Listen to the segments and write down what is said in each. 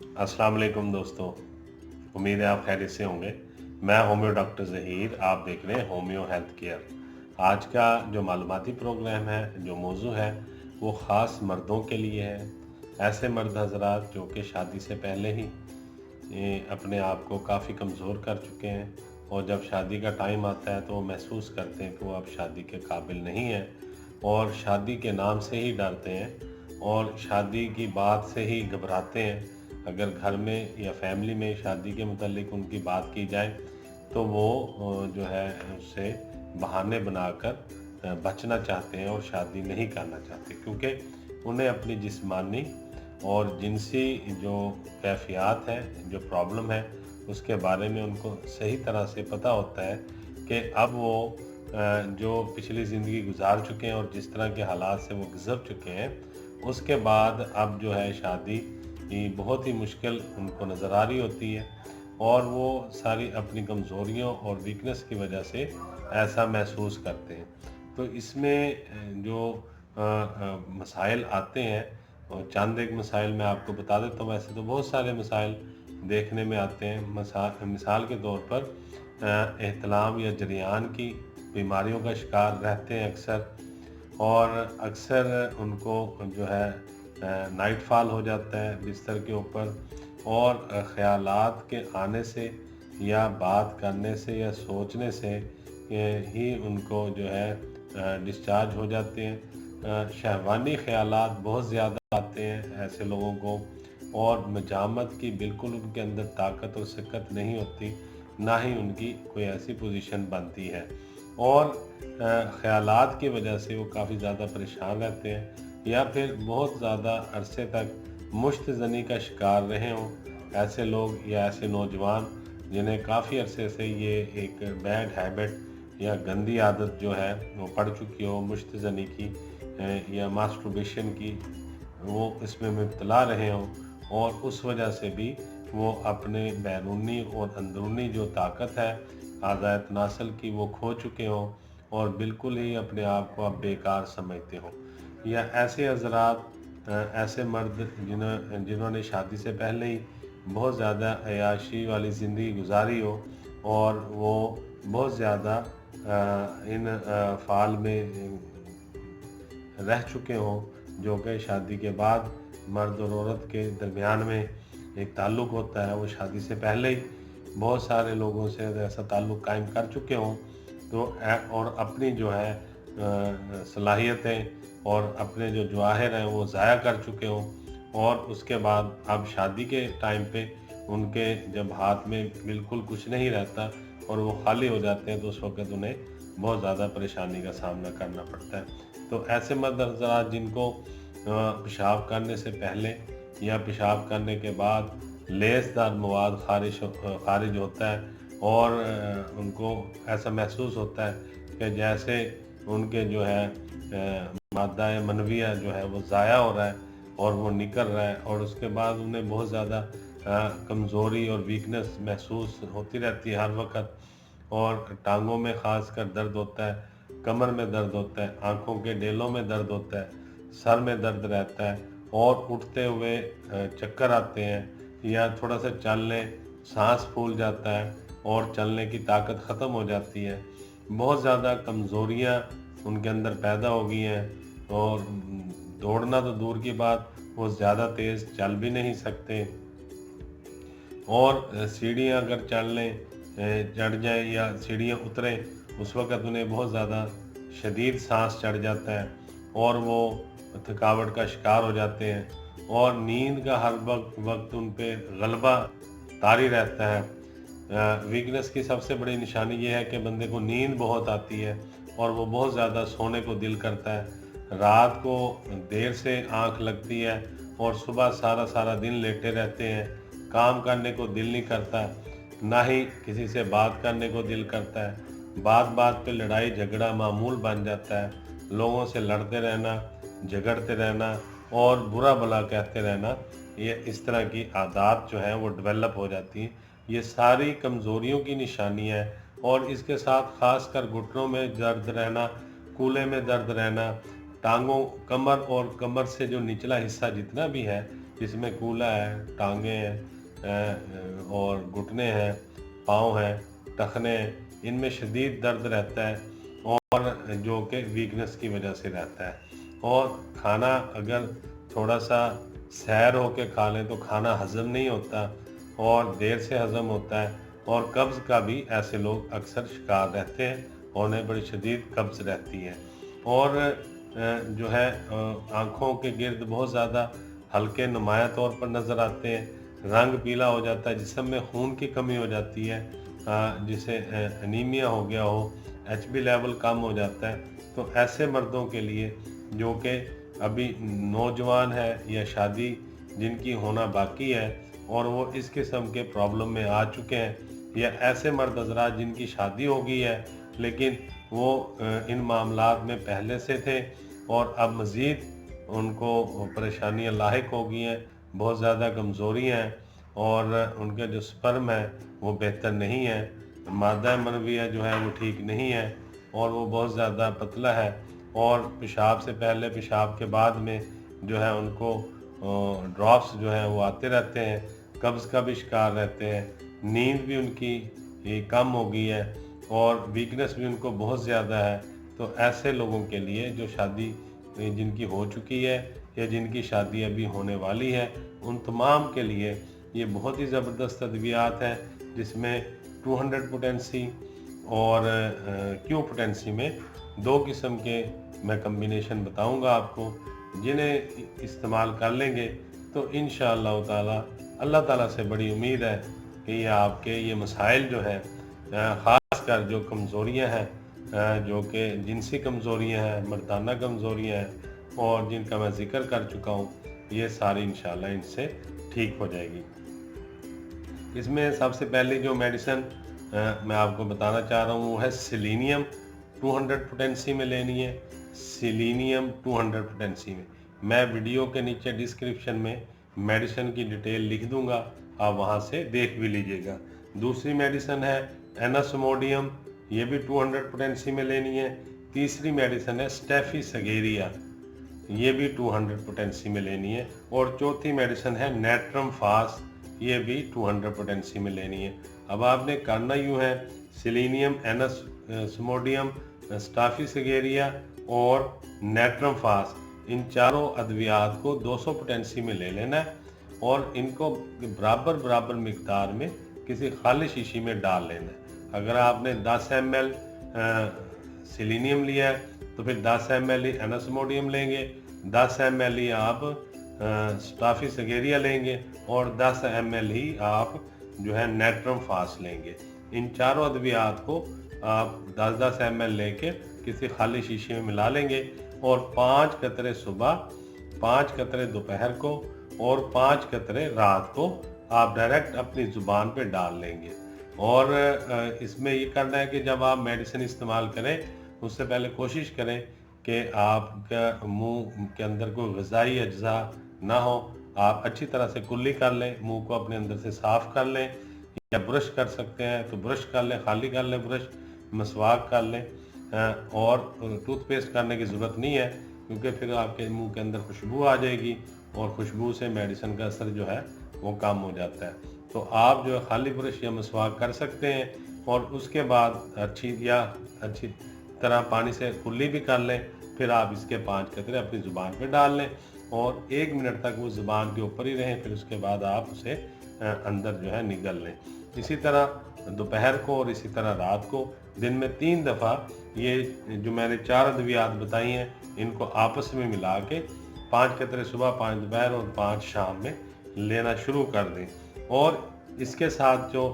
अस्सलाम वालेकुम दोस्तों। उम्मीद है आप खैरियत से होंगे। मैं होम्यो डॉक्टर ज़हीर, आप देख रहे हैं होम्यो हेल्थ केयर। आज का जो मालूमाती प्रोग्राम है, जो मौजू है, वो ख़ास मर्दों के लिए है। ऐसे मर्द हज़रात जो कि शादी से पहले ही अपने आप को काफ़ी कमज़ोर कर चुके हैं और जब शादी का टाइम आता है तो वो महसूस करते हैं कि वो अब शादी के काबिल नहीं हैं और शादी के नाम से ही डरते हैं और शादी की बात से ही घबराते हैं। अगर घर में या फैमिली में शादी के मुतालिक उनकी बात की जाए तो वो जो है उससे बहाने बनाकर बचना चाहते हैं और शादी नहीं करना चाहते, क्योंकि उन्हें अपनी जिस्मानी और जिनसी जो कैफ़ियत है, जो प्रॉब्लम है, उसके बारे में उनको सही तरह से पता होता है कि अब वो जो पिछली ज़िंदगी गुज़ार चुके हैं और जिस तरह के हालात से वो गुज़र चुके हैं, उसके बाद अब जो है शादी ये बहुत ही मुश्किल उनको नज़र आ रही होती है और वो सारी अपनी कमज़ोरियों और वीकनेस की वजह से ऐसा महसूस करते हैं। तो इसमें जो मसाइल आते हैं और चंद एक मसाइल मैं आपको बता देता हूँ। वैसे तो बहुत सारे मसाइल देखने में आते हैं। मिसाल के तौर पर एहतलाम या जरियान की बीमारियों का शिकार रहते हैं अक्सर, और अक्सर उनको जो है नाइट फॉल हो जाता है बिस्तर के ऊपर, और ख़यालात के आने से या बात करने से या सोचने से ही उनको जो है डिस्चार्ज हो जाते हैं। शहवानी ख़यालात बहुत ज़्यादा आते हैं ऐसे लोगों को, और मजामत की बिल्कुल उनके अंदर ताकत और सकत नहीं होती, ना ही उनकी कोई ऐसी पोजीशन बनती है, और ख़यालात की वजह से वो काफ़ी ज़्यादा परेशान रहते हैं या फिर बहुत ज़्यादा अरसे तक मुश्तज़नी का शिकार रहे हों। ऐसे लोग या ऐसे नौजवान जिन्हें काफ़ी अरसे से ये एक बैड हैबिट या गंदी आदत जो है वो पड़ चुकी हो मुश्तज़नी की या मास्टरबेशन की, वो इसमें मुब्तला रहे हों और उस वजह से भी वो अपने बैरूनी और अंदरूनी जो ताकत है आज़ाए तनासल की वो खो चुके हों और बिल्कुल ही अपने आप को अब बेकार समझते हों। या ऐसे हज़रात ऐसे मर्द जिन्होंने शादी से पहले ही बहुत ज़्यादा अय्याशी वाली ज़िंदगी गुजारी हो और वो बहुत ज़्यादा इन फ़ाल में रह चुके हों, जो कि शादी के बाद मर्द और औरत के दरमियान में एक ताल्लुक़ होता है, वो शादी से पहले ही बहुत सारे लोगों से ऐसा ताल्लुक़ कायम कर चुके हों, तो और अपनी जो है सलाहियतें और अपने जो जवाहिर हैं वो ज़ाया कर चुके हों, और उसके बाद अब शादी के टाइम पे उनके जब हाथ में बिल्कुल कुछ नहीं रहता और वो खाली हो जाते हैं, तो उस वक़्त उन्हें बहुत ज़्यादा परेशानी का सामना करना पड़ता है। तो ऐसे मर्द हज़रात जिनको पेशाब करने से पहले या पेशाब करने के बाद लेसदार मवाद ख़ारिज होता है और उनको ऐसा महसूस होता है कि जैसे उनके जो है मादा मनविया जो है वो ज़ाया हो रहा है और वो निकल रहा है, और उसके बाद उन्हें बहुत ज़्यादा कमज़ोरी और वीकनेस महसूस होती रहती है हर वक्त, और टांगों में ख़ासकर दर्द होता है, कमर में दर्द होता है, आँखों के डेलों में दर्द होता है, सर में दर्द रहता है और उठते हुए चक्कर आते हैं, या थोड़ा सा चल लें साँस फूल जाता है और चलने की ताकत ख़त्म हो जाती है। बहुत ज़्यादा कमज़ोरियाँ उनके अंदर पैदा हो गई हैं और दौड़ना तो दूर की बात, वो ज़्यादा तेज़ चल भी नहीं सकते, और सीढ़ियाँ अगर चढ़ जाएँ या सीढ़ियाँ उतरें, उस वक़्त उन्हें बहुत ज़्यादा शदीद साँस चढ़ जाता है और वो थकावट का शिकार हो जाते हैं, और नींद का हर वक़्त उन पे गलबा तारी रहता है। वीकनेस की सबसे बड़ी निशानी ये है कि बंदे को नींद बहुत आती है और वो बहुत ज़्यादा सोने को दिल करता है। रात को देर से आँख लगती है और सुबह सारा दिन लेटे रहते हैं। काम करने को दिल नहीं करता, ना ही किसी से बात करने को दिल करता है। बात पे लड़ाई झगड़ा मामूल बन जाता है। लोगों से लड़ते रहना, झगड़ते रहना और बुरा भला कहते रहना, ये इस तरह की आदत जो है वो डेवलप हो जाती हैं। ये सारी कमज़ोरियों की निशानियाँ हैं, और इसके साथ ख़ासकर घुटनों में दर्द रहना, कूल्हे में दर्द रहना, टांगों कमर और कमर से जो निचला हिस्सा जितना भी है जिसमें कूला है, टांगें हैं और घुटने हैं, पाँव हैं, टखने हैं, इनमें शदीद दर्द रहता है और जो कि वीकनेस की वजह से रहता है। और खाना अगर थोड़ा सा सैर होके खा लें तो खाना हज़म नहीं होता और देर से हज़म होता है, और कब्ज़ का भी ऐसे लोग अक्सर शिकार रहते हैं और उन्हें बड़ी शदीद कब्ज़ रहती है। और जो है आँखों के गिर्द बहुत ज़्यादा हल्के नुमाया तौर पर नज़र आते हैं, रंग पीला हो जाता है, जिस्म में खून की कमी हो जाती है, जिसे एनीमिया हो गया हो, एचबी लेवल कम हो जाता है। तो ऐसे मर्दों के लिए जो कि अभी नौजवान है या शादी जिनकी होना बाकी है और वो इस किस्म के प्रॉब्लम में आ चुके हैं, या ऐसे मर्द हज़रात जिनकी शादी हो गई है लेकिन वो इन मामलात में पहले से थे और अब मज़ीद उनको परेशानियां लाहिक हो गई हैं, बहुत ज़्यादा कमज़ोरी हैं और उनका जो स्पर्म है वो बेहतर नहीं है, मादा मनविया जो है वो ठीक नहीं है और वो बहुत ज़्यादा पतला है, और पेशाब से पहले पेशाब के बाद में जो है उनको ड्रॉप्स जो है वो आते रहते हैं, कब्ज़ का भी शिकार रहते हैं, नींद भी उनकी कम हो गई है और वीकनेस भी उनको बहुत ज़्यादा है। तो ऐसे लोगों के लिए जो शादी जिनकी हो चुकी है या जिनकी शादी अभी होने वाली है, उन तमाम के लिए ये बहुत ही ज़बरदस्त अद्वियात हैं, जिसमें 200 पोटेंसी और क्यू पोटेंसी में दो किस्म के मैं कम्बिनेशन बताऊंगा आपको, जिन्हें इस्तेमाल कर लेंगे तो इंशाअल्लाह ताला अल्लाह ताला से बड़ी उम्मीद है कि ये आपके ये मसाइल जो है ख़ास कर जो कमज़ोरियाँ हैं, जो कि जिनसी कमज़ोरियाँ हैं, मर्दाना कमज़ोरियाँ हैं और जिनका मैं ज़िक्र कर चुका हूँ, ये सारी इंशाअल्लाह इनसे ठीक हो जाएगी। इसमें सबसे पहले जो मेडिसिन मैं आपको बताना चाह रहा हूँ वो है सेलेनियम। 200 पोटेंसी में लेनी है, सेलेनियम 200 पोटेंसी में। मैं वीडियो के नीचे डिस्क्रिप्शन में मेडिसिन की डिटेल लिख दूंगा, आप वहाँ से देख भी लीजिएगा। दूसरी मेडिसिन है एनास्मोडियम, ये भी 200 पोटेंसी में लेनी है। तीसरी मेडिसिन है स्टेफी सगेरिया, ये भी 200 पोटेंसी में लेनी है। और चौथी मेडिसिन है नेट्रम फास, ये भी 200 पोटेंसी में लेनी है। अब आपने करना यूँ है, सेलेनियम, एनास्मोडियम, स्टाफी सगेरिया और नेट्रम फास, इन चारों अद्वियात को 200 पोटेंसी में ले लेना है और इनको बराबर बराबर मिकदार में किसी खाली शीशी में डाल लेना है। अगर आपने 10 ml सेलेनियम लिया है तो फिर 10 ml ही एनास्मोडियम लेंगे, 10 ml ही आप स्टाफी सगेरिया लेंगे और 10 ml ही आप जो है नेट्रम फास लेंगे। इन चारों अद्वियात को आप 10-10 ml लेके किसी खाली शीशे में मिला लेंगे और 5 कतरे सुबह, 5 कतरे दोपहर को और 5 कतरे रात को आप डायरेक्ट अपनी ज़ुबान पे डाल लेंगे। और इसमें ये करना है कि जब आप मेडिसिन इस्तेमाल करें उससे पहले कोशिश करें कि आपका मुंह के अंदर कोई ग़िज़ाई अज्जा ना हो। आप अच्छी तरह से कुल्ली कर लें, मुंह को अपने अंदर से साफ़ कर लें, या ब्रश कर सकते हैं तो ब्रश कर लें, खाली कर लें ब्रश, मसवाक कर लें, और टूथपेस्ट करने की ज़रूरत नहीं है क्योंकि फिर आपके मुंह के अंदर खुशबू आ जाएगी और खुशबू से मेडिसिन का असर जो है वो कम हो जाता है। तो आप जो है खाली ब्रश या मसवाक कर सकते हैं और उसके बाद अच्छी तरह पानी से कुल्ली भी कर लें। फिर आप इसके 5 कतरे अपनी ज़ुबान पे डाल लें और 1 मिनट तक वो ज़ुबान के ऊपर ही रहें, फिर उसके बाद आप उसे अंदर जो है निगल लें। इसी तरह दोपहर को और इसी तरह रात को दिन में 3 दफ़ा ये जो मैंने 4 अद्वियात बताई हैं इनको आपस में मिला के 5 कतरे सुबह, 5 दोपहर और 5 शाम में लेना शुरू कर दें। और इसके साथ जो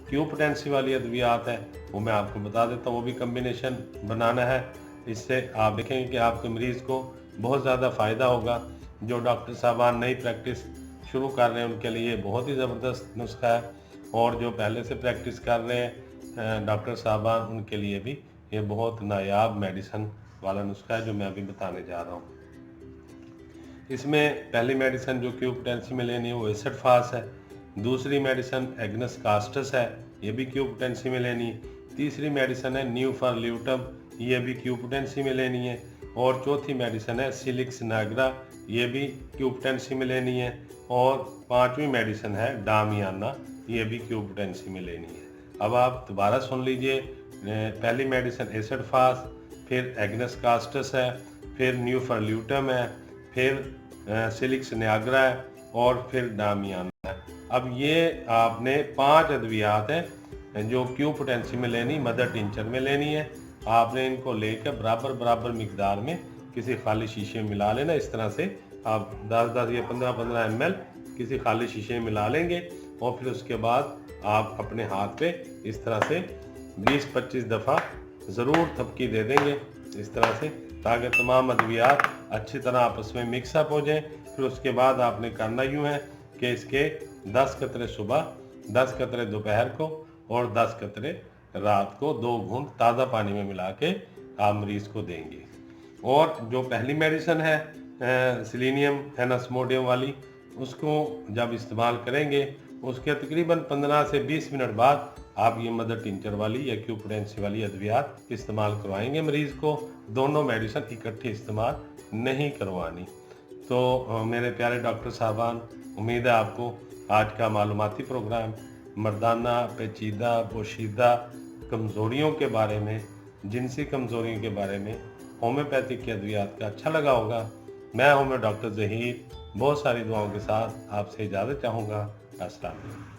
क्यू पोटेंसी वाली अद्वियात है वो मैं आपको बता देता हूँ, वो भी कम्बिनेशन बनाना है। इससे आप देखेंगे कि आपके मरीज़ को बहुत ज़्यादा फ़ायदा होगा। जो डॉक्टर साहबान नई प्रैक्टिस शुरू कर रहे हैं उनके लिए बहुत ही ज़बरदस्त नुस्खा है, और जो पहले से प्रैक्टिस कर रहे हैं डॉक्टर साहबान उनके लिए भी ये बहुत नायाब मेडिसिन वाला नुस्खा है जो मैं अभी बताने जा रहा हूँ। इसमें पहली मेडिसिन जो क्यू पोटेंसी में लेनी है वो एसिड फास है। दूसरी मेडिसिन एग्नस कास्टस है, ये भी क्यू पोटेंसी में लेनी है। तीसरी मेडिसिन है न्यूफार्ल्यूटम, ये भी क्यू पोटेंसी में लेनी है। और चौथी मेडिसिन है सिलिक्स नागरा, ये भी क्यू पोटेंसी में लेनी है। और 5वीं मेडिसिन है डामियाना, ये भी क्यूपोटेंसी में लेनी है। अब आप दोबारा सुन लीजिए, पहली मेडिसिन एसिड फास, फिर एग्नस कास्टस है, फिर न्यूफर्ल्यूटम है, फिर सिलिक्स नियाग्रा है और फिर डामियाना है। अब ये आपने 5 अद्वियात हैं जो क्यूपोटेंसी में लेनी, मदर टिंचर में लेनी है। आपने इनको लेकर बराबर बराबर मिकदार में किसी खाली शीशे में मिला लेना। इस तरह से आप 10-10 या 15-15 ml किसी खाली शीशे में मिला लेंगे और फिर उसके बाद आप अपने हाथ पे इस तरह से 20-25 दफ़ा ज़रूर थपकी दे देंगे इस तरह से, ताकि तमाम अद्वियात अच्छी तरह आपस में मिक्सअप हो जाएं। फिर उसके बाद आपने करना यूँ है कि इसके 10 कतरे सुबह, 10 कतरे दोपहर को और 10 कतरे रात को 2 घूंट ताज़ा पानी में मिला के आप मरीज़ को देंगे। और जो पहली मेडिसिन है सिलीनियम एनास्मोडियम वाली, उसको जब इस्तेमाल करेंगे उसके तकरीबन 15 से 20 मिनट बाद आप ये मदर टिंचर वाली या क्यूपोटेंसी वाली अद्वियात इस्तेमाल करवाएंगे मरीज़ को। दोनों मेडिसिन इकट्ठी इस्तेमाल नहीं करवानी। तो मेरे प्यारे डॉक्टर साहबान, उम्मीद है आपको आज का मालूमाती प्रोग्राम मर्दाना पेचीदा पोशीदा कमज़ोरियों के बारे में, जिनसी कमज़ोरियों के बारे में होम्योपैथिक के अद्वियात का अच्छा लगा होगा। मैं होम्यो डॉक्टर ज़हीर बहुत सारी दुआओं के साथ आपसे इजाज़त चाहूँगा। अस्सलाम वालेकुम।